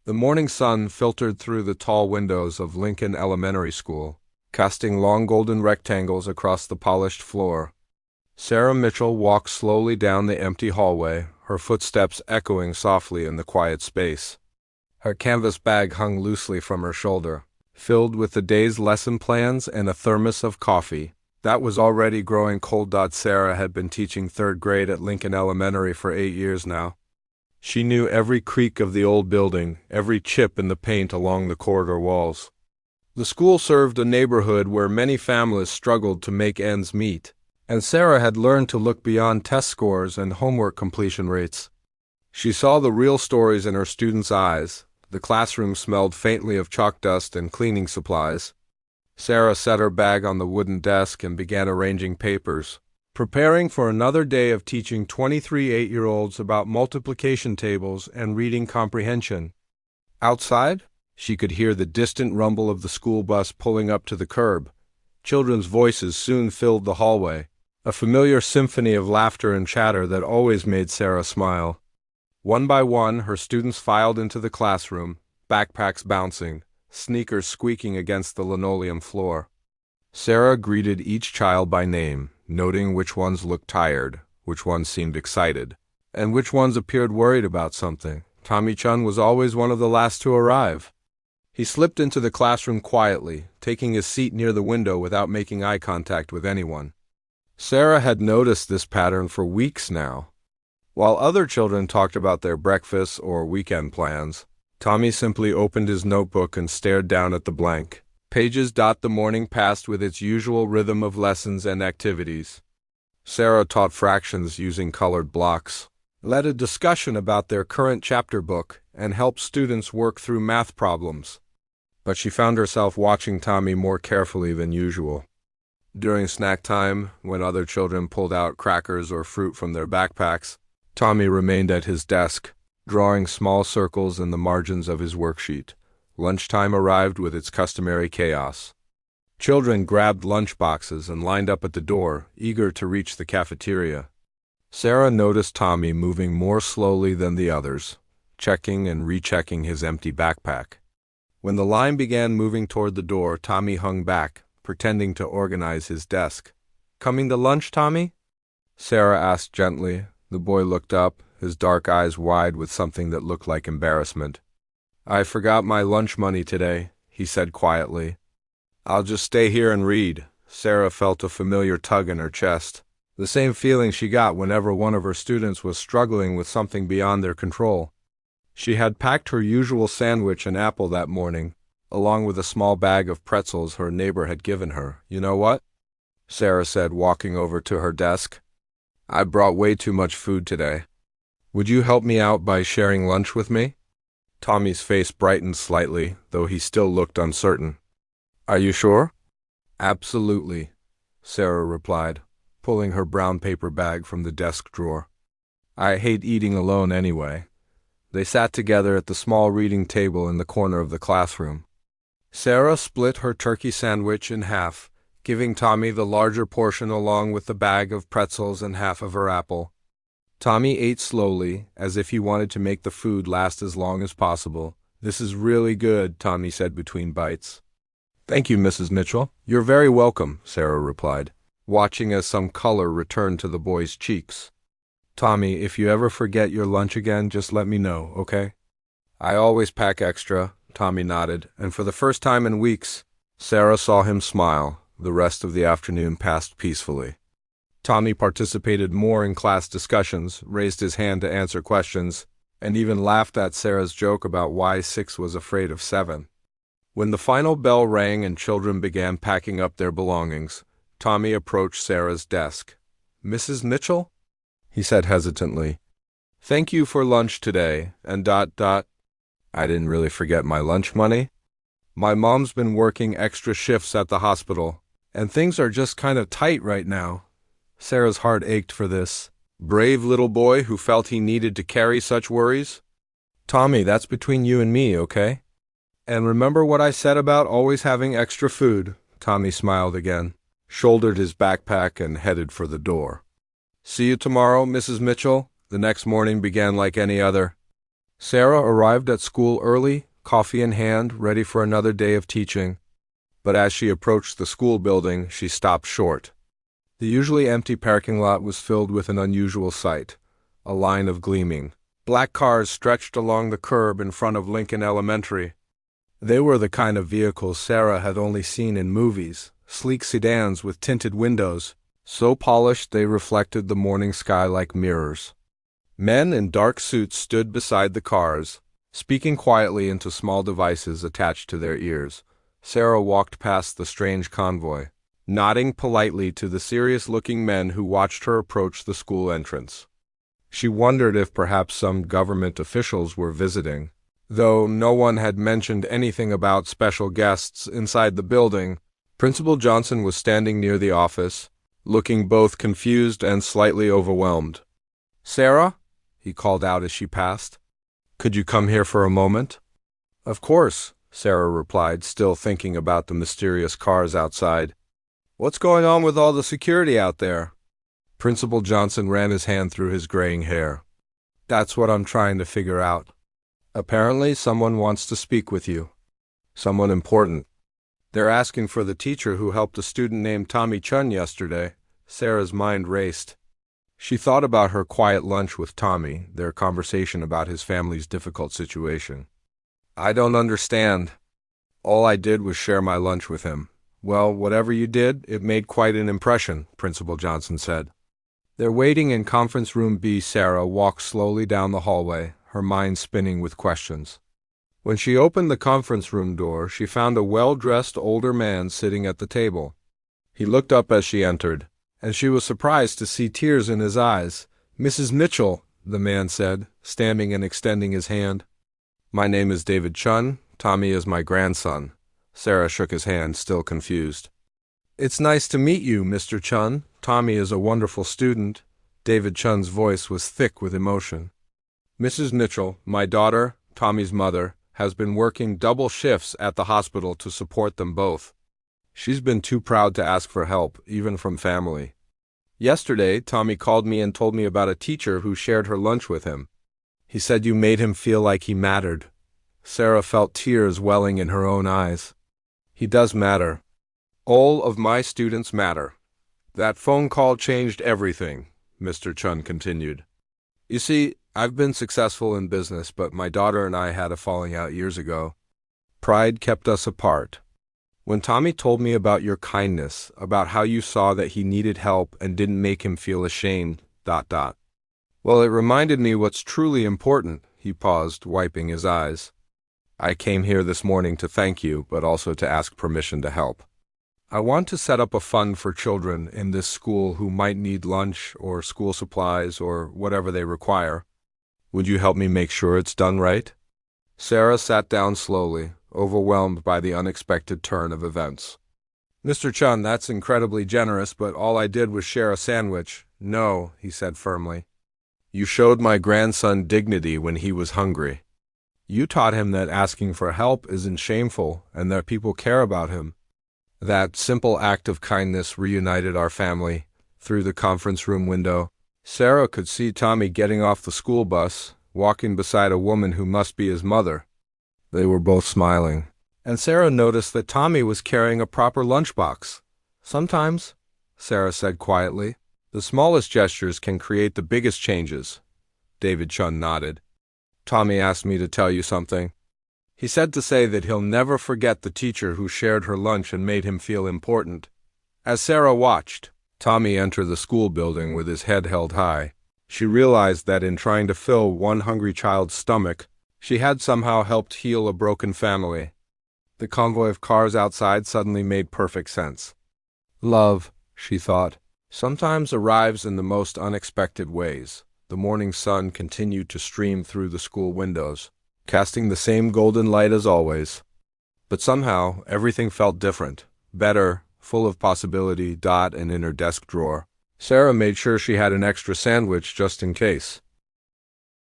The morning sun filtered through the tall windows of Lincoln Elementary School, casting long golden rectangles across the polished floor. Sarah Mitchell walked slowly down the empty hallway, her footsteps echoing softly in the quiet space. Her canvas bag hung loosely from her shoulder, filled with the day's lesson plans and a thermos of coffee that was already growing cold. Sarah had been teaching third grade at Lincoln Elementary for 8 years now. She knew every creak of the old building, every chip in the paint along the corridor walls. The school served a neighborhood where many families struggled to make ends meet, and Sarah had learned to look beyond test scores and homework completion rates. She saw the real stories in her students' eyes. The classroom smelled faintly of chalk dust and cleaning supplies. Sarah set her bag on the wooden desk and began arranging papers, preparing for another day of teaching 23 8-year-olds about multiplication tables and reading comprehension. Outside, she could hear the distant rumble of the school bus pulling up to the curb. Children's voices soon filled the hallway, a familiar symphony of laughter and chatter that always made Sarah smile. One by one, her students filed into the classroom, backpacks bouncing, sneakers squeaking against the linoleum floor. Sarah greeted each child by name, noting which ones looked tired, which ones seemed excited, and which ones appeared worried about something. Tommy Chun was always one of the last to arrive. He slipped into the classroom quietly, taking his seat near the window without making eye contact with anyone. Sarah had noticed this pattern for weeks now. While other children talked about their breakfasts or weekend plans, Tommy simply opened his notebook and stared down at the blank pages. The morning passed with its usual rhythm of lessons and activities. Sarah taught fractions using colored blocks, led a discussion about their current chapter book, and helped students work through math problems. But she found herself watching Tommy more carefully than usual. During snack time, when other children pulled out crackers or fruit from their backpacks, Tommy remained at his desk, drawing small circles in the margins of his worksheet. Lunchtime arrived with its customary chaos. Children grabbed lunch boxes and lined up at the door, eager to reach the cafeteria. Sarah noticed Tommy moving more slowly than the others, checking and rechecking his empty backpack. When the line began moving toward the door, Tommy hung back, pretending to organize his desk. "Coming to lunch, Tommy?" Sarah asked gently. The boy looked up, his dark eyes wide with something that looked like embarrassment. "I forgot my lunch money today," he said quietly. "I'll just stay here and read." Sarah felt a familiar tug in her chest, the same feeling she got whenever one of her students was struggling with something beyond their control. She had packed her usual sandwich and apple that morning, along with a small bag of pretzels her neighbor had given her. "You know what?" Sarah said, walking over to her desk. "I brought way too much food today. Would you help me out by sharing lunch with me?" Tommy's face brightened slightly, though he still looked uncertain. "Are you sure?" "Absolutely," Sarah replied, pulling her brown paper bag from the desk drawer. "I hate eating alone anyway." They sat together at the small reading table in the corner of the classroom. Sarah split her turkey sandwich in half, giving Tommy the larger portion along with the bag of pretzels and half of her apple. Tommy ate slowly, as if he wanted to make the food last as long as possible. "This is really good," Tommy said between bites. "Thank you, Mrs. Mitchell. You're very welcome," Sarah replied, watching as some color returned to the boy's cheeks. "Tommy, if you ever forget your lunch again, just let me know, okay?" "I always pack extra," Tommy nodded, and for the first time in weeks, Sarah saw him smile. The rest of the afternoon passed peacefully. Tommy participated more in class discussions, raised his hand to answer questions, and even laughed at Sarah's joke about why 6 was afraid of 7. When the final bell rang and children began packing up their belongings, Tommy approached Sarah's desk. "Mrs. Mitchell?" he said hesitantly. "Thank you for lunch today, and ... I didn't really forget my lunch money. My mom's been working extra shifts at the hospital, and things are just kind of tight right now." Sarah's heart ached for this brave little boy who felt he needed to carry such worries. "Tommy, that's between you and me, okay? And remember what I said about always having extra food." Tommy smiled again, shouldered his backpack, and headed for the door. "See you tomorrow, Mrs. Mitchell." The next morning began like any other. Sarah arrived at school early, coffee in hand, ready for another day of teaching. But as she approached the school building, she stopped short. The usually empty parking lot was filled with an unusual sight. A line of gleaming black cars stretched along the curb in front of Lincoln Elementary. They were the kind of vehicles Sarah had only seen in movies, sleek sedans with tinted windows, so polished they reflected the morning sky like mirrors. Men in dark suits stood beside the cars, speaking quietly into small devices attached to their ears. Sarah walked past the strange convoy, nodding politely to the serious-looking men who watched her approach the school entrance. She wondered if perhaps some government officials were visiting. Though no one had mentioned anything about special guests inside the building, Principal Johnson was standing near the office, looking both confused and slightly overwhelmed. "Sarah?" he called out as she passed. "Could you come here for a moment?" "Of course," Sarah replied, still thinking about the mysterious cars outside. "What's going on with all the security out there?" Principal Johnson ran his hand through his graying hair. "That's what I'm trying to figure out. Apparently, someone wants to speak with you. Someone important. They're asking for the teacher who helped a student named Tommy Chun yesterday." Sarah's mind raced. She thought about her quiet lunch with Tommy, their conversation about his family's difficult situation. "I don't understand. All I did was share my lunch with him." "Well, whatever you did, it made quite an impression," Principal Johnson said. They're waiting in conference room B. Sarah walked slowly down the hallway, her mind spinning with questions. When she opened the conference room door, she found a well-dressed older man sitting at the table. He looked up as she entered, and she was surprised to see tears in his eyes. "Mrs. Mitchell," the man said, standing and extending his hand. "My name is David Chun. Tommy is my grandson." Sarah shook his hand, still confused. "It's nice to meet you, Mr. Chun. Tommy is a wonderful student." David Chun's voice was thick with emotion. "Mrs. Mitchell, my daughter, Tommy's mother, has been working double shifts at the hospital to support them both. She's been too proud to ask for help, even from family. Yesterday, Tommy called me and told me about a teacher who shared her lunch with him. He said you made him feel like he mattered." Sarah felt tears welling in her own eyes. "He does matter. All of my students matter. That phone call changed everything," Mr. Chun continued. "You see, I've been successful in business, but my daughter and I had a falling out years ago. Pride kept us apart. When Tommy told me about your kindness, about how you saw that he needed help and didn't make him feel ashamed, ... Well, it reminded me what's truly important." He paused, wiping his eyes. "I came here this morning to thank you, but also to ask permission to help. I want to set up a fund for children in this school who might need lunch or school supplies or whatever they require. Would you help me make sure it's done right?" Sarah sat down slowly, overwhelmed by the unexpected turn of events. "Mr. Chun, that's incredibly generous, but all I did was share a sandwich." "No," he said firmly. "You showed my grandson dignity when he was hungry. You taught him that asking for help isn't shameful and that people care about him. That simple act of kindness reunited our family." Through the conference room window, Sarah could see Tommy getting off the school bus, walking beside a woman who must be his mother. They were both smiling, and Sarah noticed that Tommy was carrying a proper lunchbox. "Sometimes," Sarah said quietly, "the smallest gestures can create the biggest changes." David Chun nodded. "Tommy asked me to tell you something. He said to say that he'll never forget the teacher who shared her lunch and made him feel important." As Sarah watched Tommy enter the school building with his head held high, she realized that in trying to fill one hungry child's stomach, she had somehow helped heal a broken family. The convoy of cars outside suddenly made perfect sense. Love, she thought, sometimes arrives in the most unexpected ways. The morning sun continued to stream through the school windows, casting the same golden light as always. But somehow, everything felt different, better, full of possibility. And in her desk drawer, Sarah made sure she had an extra sandwich just in case.